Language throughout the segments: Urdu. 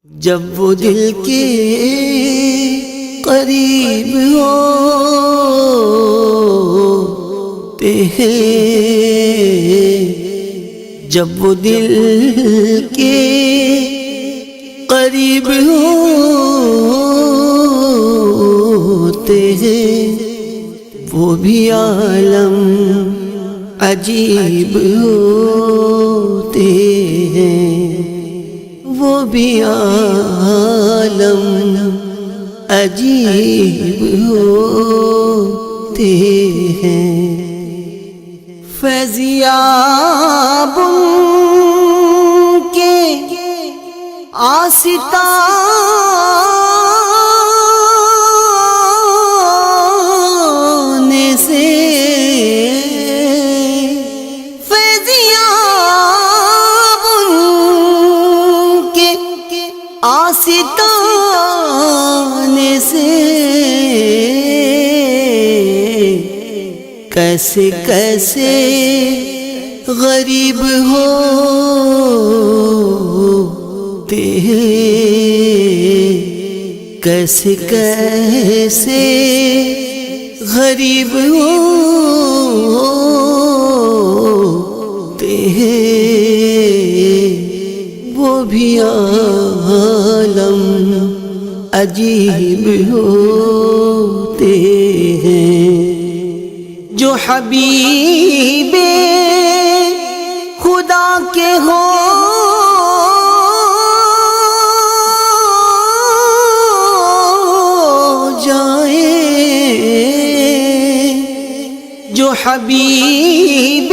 جب وہ دل کے قریب ہوتے ہیں، جب وہ دل کے قریب ہوتے ہیں، وہ بھی عالم عجیب ہوتے ہیں، وہ بھی عالم عجیب ہوتے ہیں۔ فیضیاب ان کے آستانے سے، آستانے سے کیسے کیسے غریب ہوتے ہیں، کیسے کیسے غریب ہوتے ہیں، وہ بھی عالم عجیب ہوتے ہیں۔ جو حبیب خدا کے ہو جائیں، جو حبیب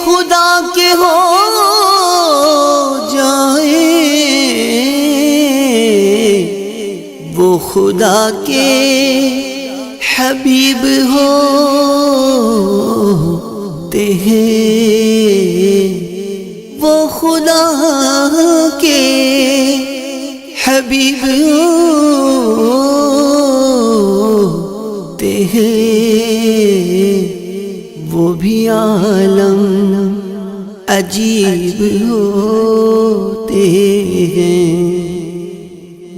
خدا کے ہو وہ خدا کے حبیب ہوتے ہیں، وہ خدا کے حبیب ہوتے ہیں، وہ بھی عالم عجیب ہوتے ہیں۔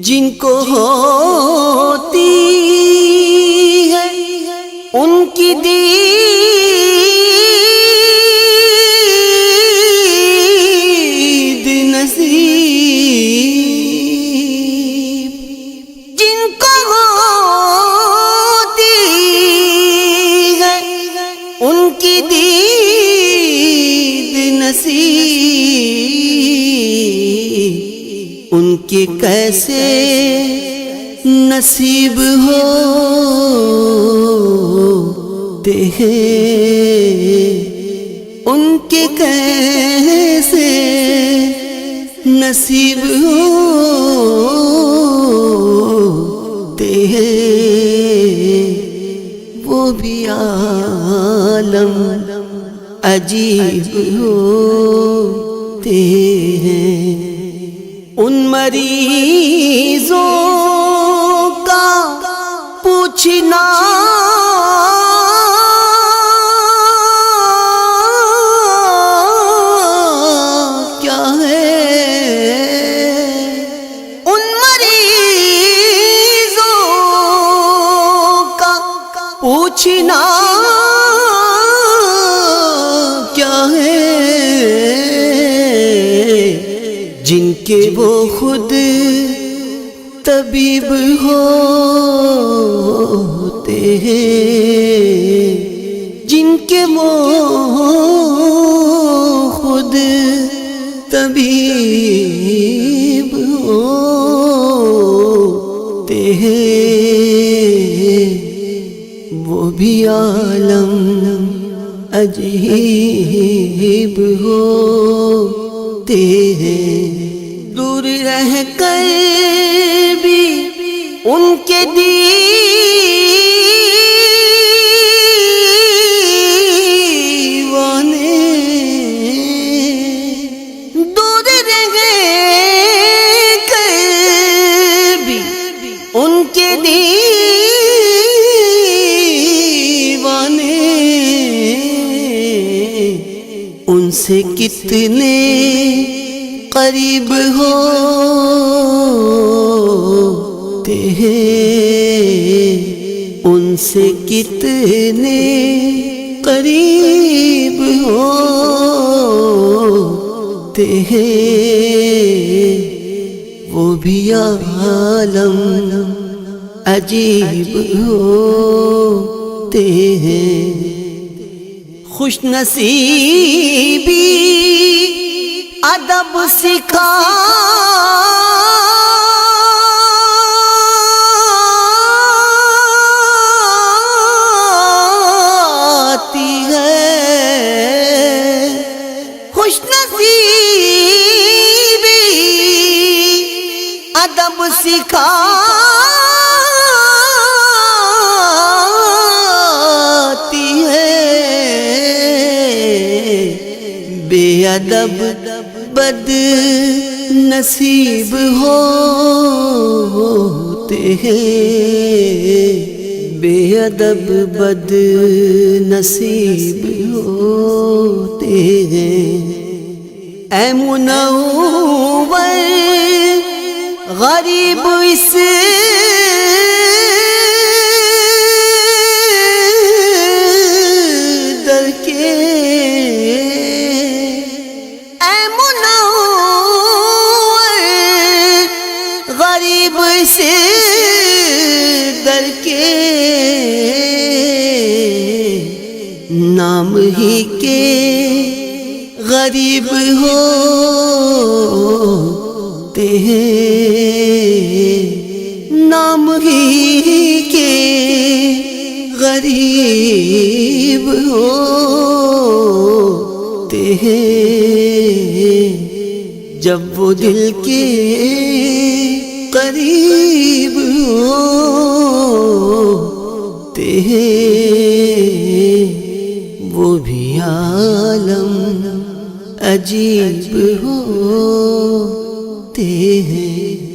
جن کو ہوتی ہے ان کی دید نصیب، جن کو ہوتی ہے ان کی دید نصیب، ان کے کیسے نصیب ہوتے ہیں، ان کے کیسے نصیب ہوتے ہیں، وہ بھی عالم عجیب ہوتے ہیں۔ ان مریضوں کا پوچھنا کیا ہے، ان مریضوں کا پوچھنا کیا ہے، جن کے وہ خود طبیب ہوتے ہیں، جن کے وہ خود طبیب ہوتے ہیں، وہ بھی عالم عجیب ہوتے ہیں۔ دور رہ کر بھی ان کے دیوانے، دور رہ کر بھی ان کے دیوانے، ان سے کتنے قریب ہوتے ہیں ان سے کتنے قریب ہوتے ہیں وہ بھی عالم عجیب ہوتے ہیں خوش نصیبی ادب سکھاتی ہے خوش نصیبی ادب سکھاتی ہے بے ادب بد نصیب ہوتے ہیں بے ادب بد نصیب ہوتے ہیں اے منور غریب اس در کے غریب سے در کے نام ہی کے غریب ہوتے ہیں نام ہی کے غریب ہوتے ہیں جب وہ دل کے قریب ہوتے ہیں وہ بھی عالم عجیب ہوتے ہیں